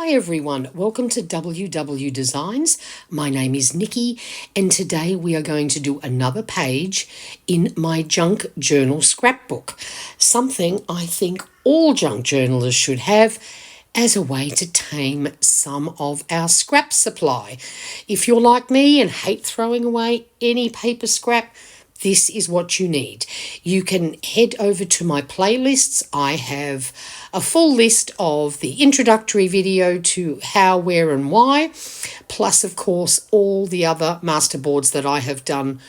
Hi everyone, welcome to WW Designs. My name is Nikki and today we are going to do another page in my junk journal scrapbook. Something I think all junk journalers should have as a way to tame some of our scrap supply. If you're like me and hate throwing away any paper scrap, this is what you need. You can head over to my playlists. I have a full list of the introductory video to how, where and why, plus of course all the other masterboards that I have done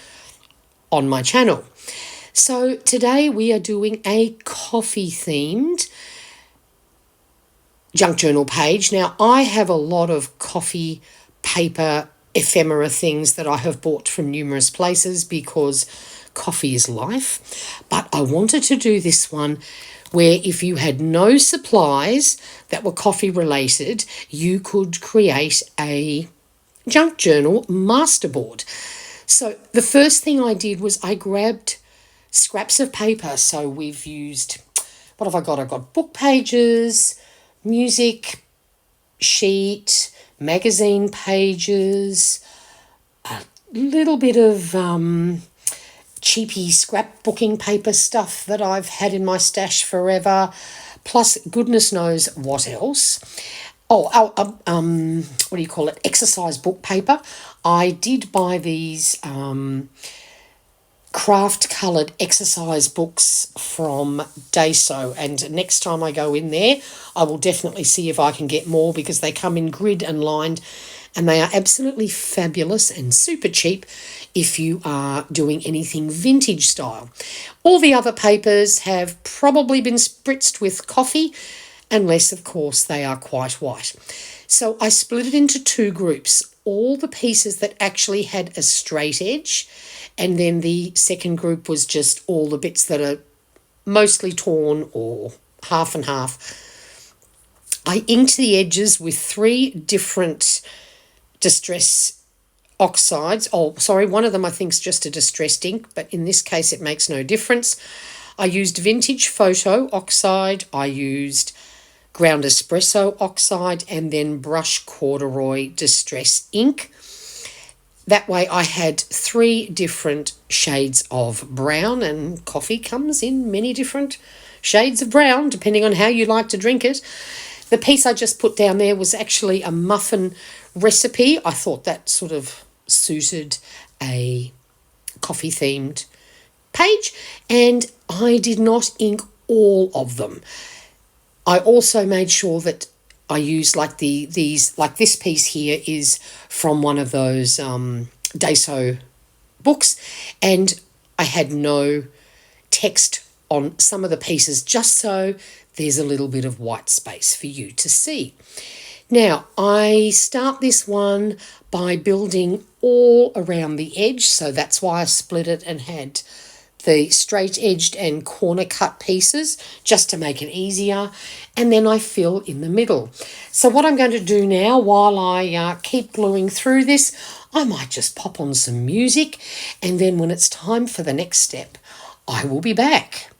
on my channel. So today we are doing a coffee themed junk journal page. Now I have a lot of coffee paper ephemera things that I have bought from numerous places because coffee is life, but I wanted to do this one where if you had no supplies that were coffee related, you could create a junk journal masterboard. So the first thing I did was I grabbed scraps of paper. So we've used, what have I got? I've got book pages, music sheet, magazine pages, a little bit of cheapy scrapbooking paper stuff that I've had in my stash forever, plus goodness knows what else. What do you call it? Exercise book paper. I did buy these craft coloured exercise books from Daiso, and next time I go in there I will definitely see if I can get more because they come in grid and lined and they are absolutely fabulous and super cheap if you are doing anything vintage style. All the other papers have probably been spritzed with coffee unless of course they are quite white. So I split it into two groups, all the pieces that actually had a straight edge, and then the second group was just all the bits that are mostly torn or half and half. I inked the edges with 3 different distress oxides. One of them I think is just a distressed ink, but in this case it makes no difference. I used Vintage Photo Oxide, I used Ground Espresso Oxide, and then Brush Corduroy Distress Ink. That way I had 3 different shades of brown, and coffee comes in many different shades of brown depending on how you like to drink it. The piece I just put down there was actually a muffin recipe. I thought that sort of suited a coffee themed page, and I did not ink all of them. I also made sure that I used like this piece here is from one of those Daiso books, and I had no text on some of the pieces just so there's a little bit of white space for you to see. Now I start this one by building all around the edge, so that's why I split it and had the straight edged and corner cut pieces just to make it easier, and then I fill in the middle. So what I'm going to do now while I keep gluing through this, I might just pop on some music, and then when it's time for the next step I will be back.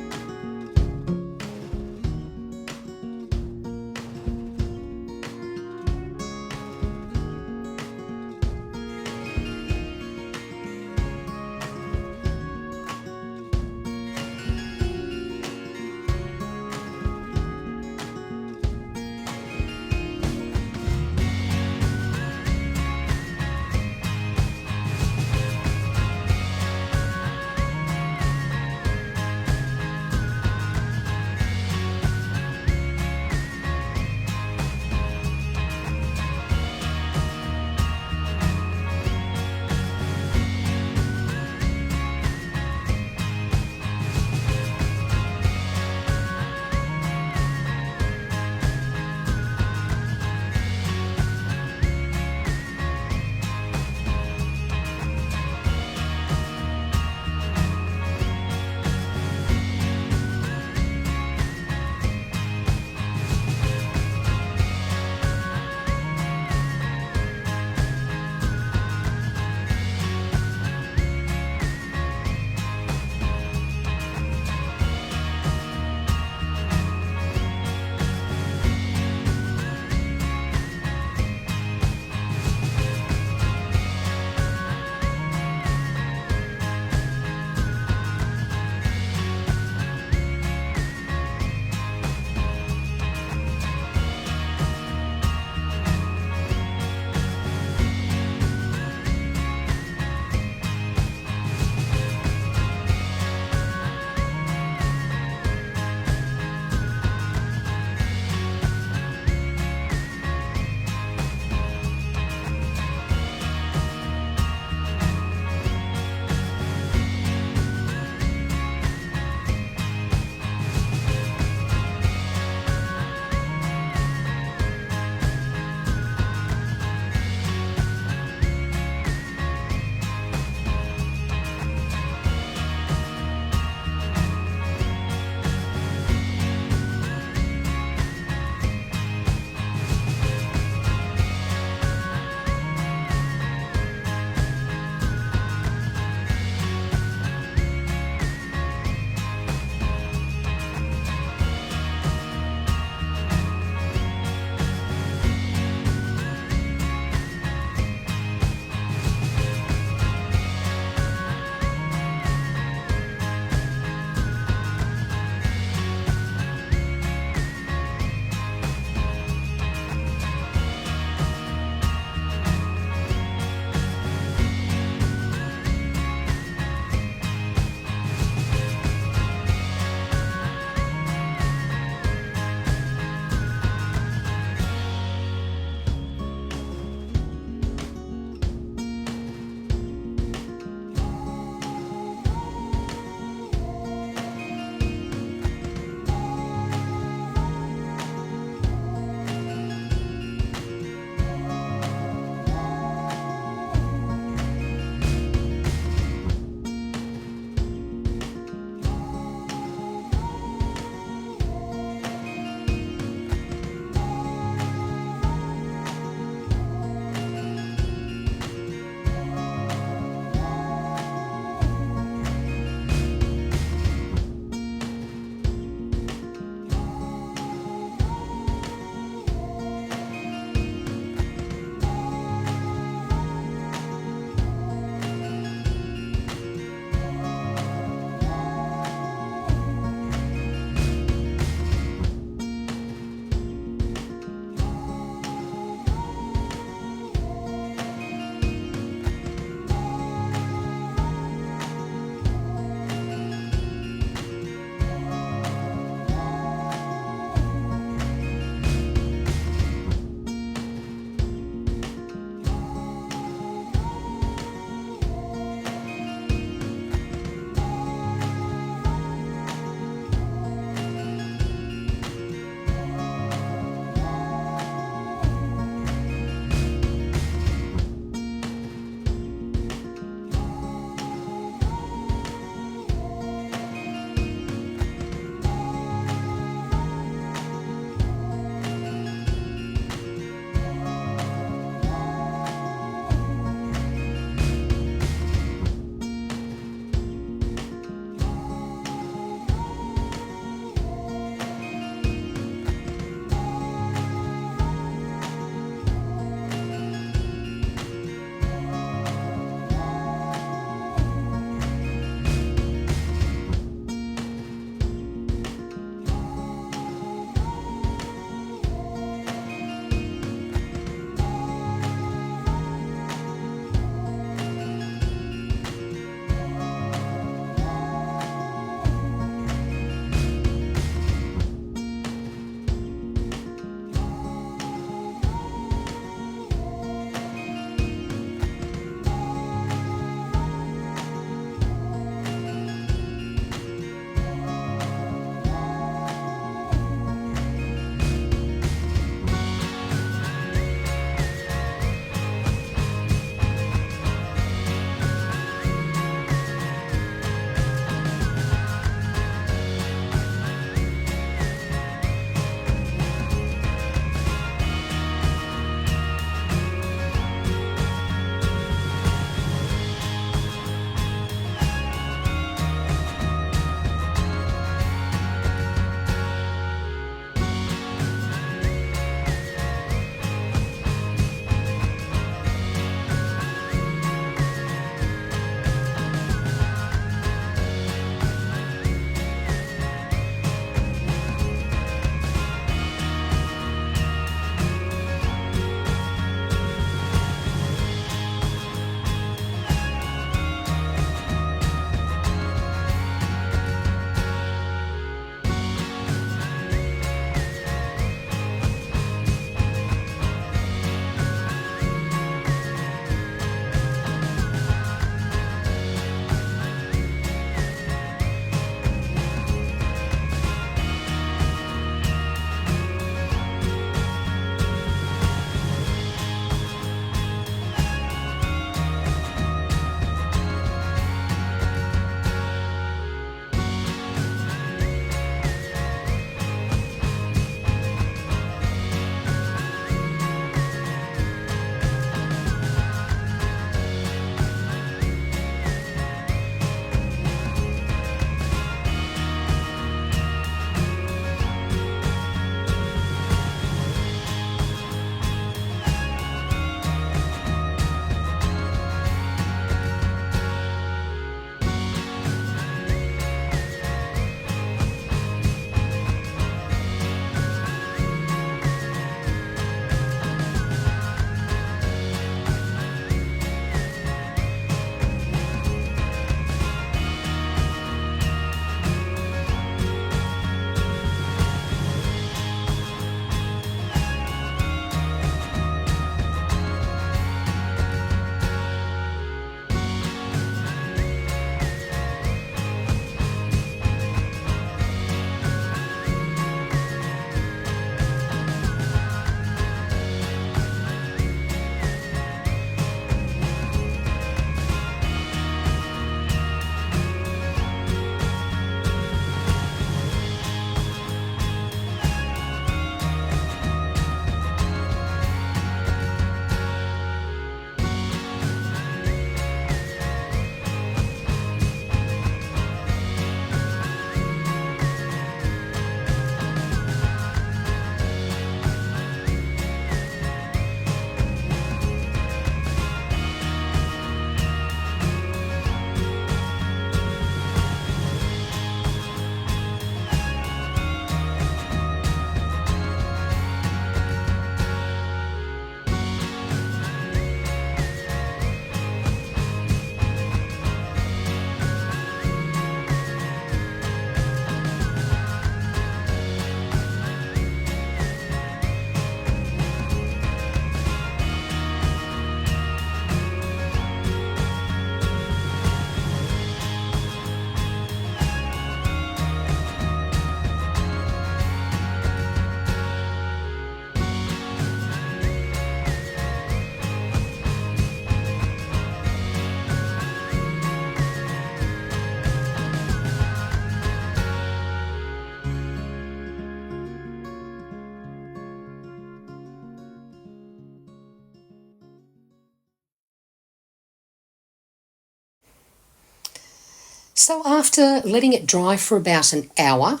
So after letting it dry for about an hour,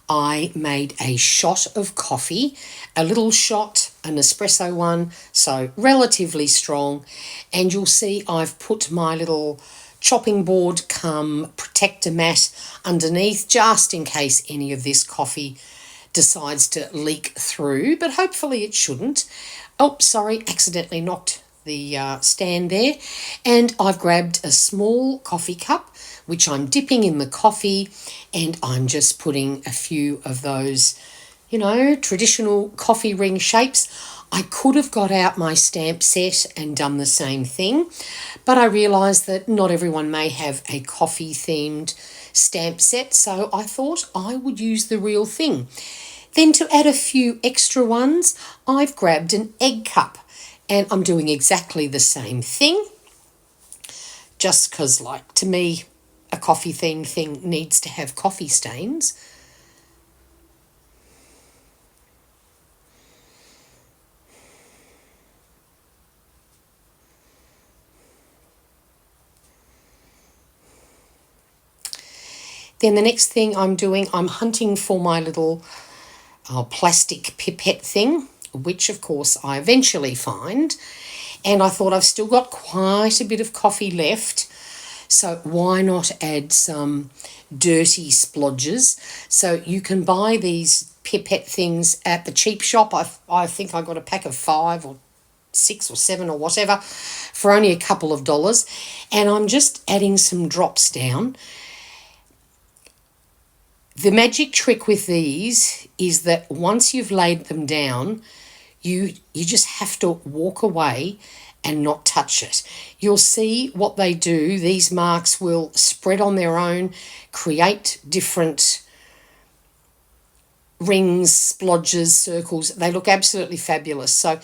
I made a shot of coffee, a little shot, an espresso one, so relatively strong. And you'll see I've put my little chopping board cum protector mat underneath just in case any of this coffee decides to leak through, but hopefully it shouldn't. Oh, sorry, accidentally knocked the stand there. And I've grabbed a small coffee cup, which I'm dipping in the coffee, and I'm just putting a few of those, traditional coffee ring shapes. I could have got out my stamp set and done the same thing, but I realised that not everyone may have a coffee themed stamp set, so I thought I would use the real thing. Then to add a few extra ones, I've grabbed an egg cup, and I'm doing exactly the same thing, just because, to me, a coffee themed thing needs to have coffee stains. Then the next thing I'm doing, I'm hunting for my little plastic pipette thing, which of course I eventually find. And I thought I've still got quite a bit of coffee left, so why not add some dirty splodges? So you can buy these pipette things at the cheap shop. I think I got a pack of 5 or 6 or 7 or whatever for only a couple of dollars. And I'm just adding some drops down. The magic trick with these is that once you've laid them down, you just have to walk away and not touch it. You'll see what they do. These marks will spread on their own, create different rings, splodges, circles. They look absolutely fabulous. So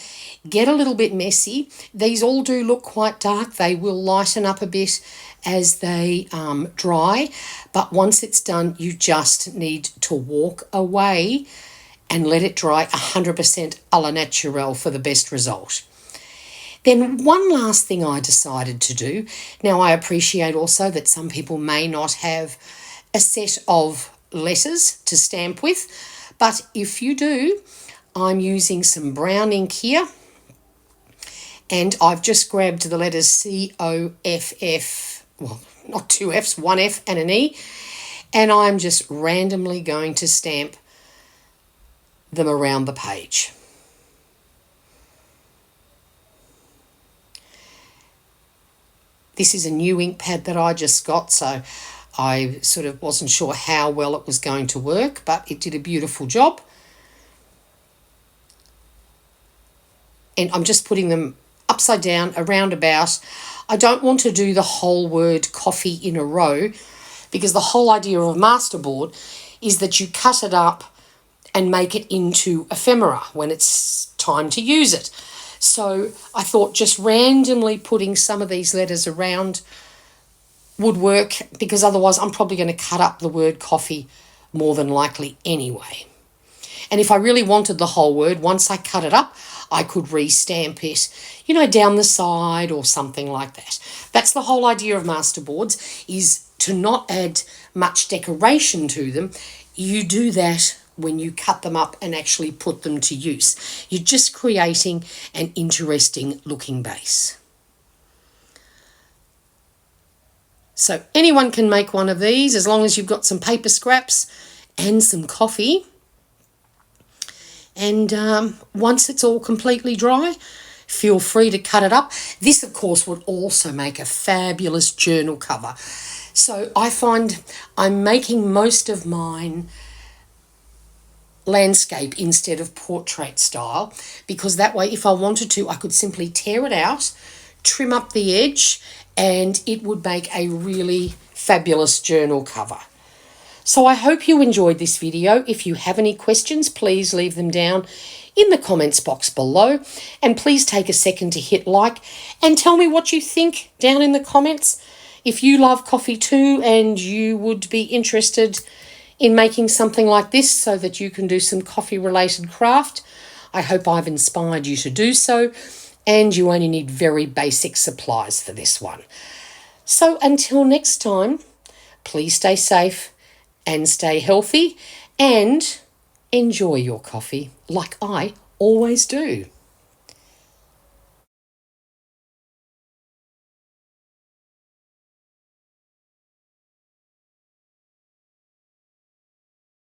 get a little bit messy. These all do look quite dark. They will lighten up a bit as they dry, but once it's done, you just need to walk away and let it dry 100% a la naturel for the best result. Then one last thing I decided to do. Now, I appreciate also that some people may not have a set of letters to stamp with, but if you do, I'm using some brown ink here, and I've just grabbed the letters COFF, well, not 2 Fs, 1 F and an E, and I'm just randomly going to stamp them around the page. This is a new ink pad that I just got, so I sort of wasn't sure how well it was going to work, but it did a beautiful job. And I'm just putting them upside down, around about. I don't want to do the whole word coffee in a row, because the whole idea of a masterboard is that you cut it up and make it into ephemera when it's time to use it. So I thought just randomly putting some of these letters around would work, because otherwise I'm probably going to cut up the word coffee more than likely anyway. And if I really wanted the whole word, once I cut it up, I could restamp it, down the side or something like that. That's the whole idea of masterboards, is to not add much decoration to them. You do that when you cut them up and actually put them to use. You're just creating an interesting looking base. So anyone can make one of these as long as you've got some paper scraps and some coffee. And once it's all completely dry, feel free to cut it up. This, of course, would also make a fabulous journal cover. So I find I'm making most of mine landscape instead of portrait style, because that way, if I wanted to, I could simply tear it out, trim up the edge, and it would make a really fabulous journal cover. So I hope you enjoyed this video. If you have any questions, please leave them down in the comments box below, and please take a second to hit like and tell me what you think down in the comments. If you love coffee too and you would be interested in making something like this so that you can do some coffee related craft, I hope I've inspired you to do so, and you only need very basic supplies for this one. So until next time, Please stay safe and stay healthy and enjoy your coffee like I always do.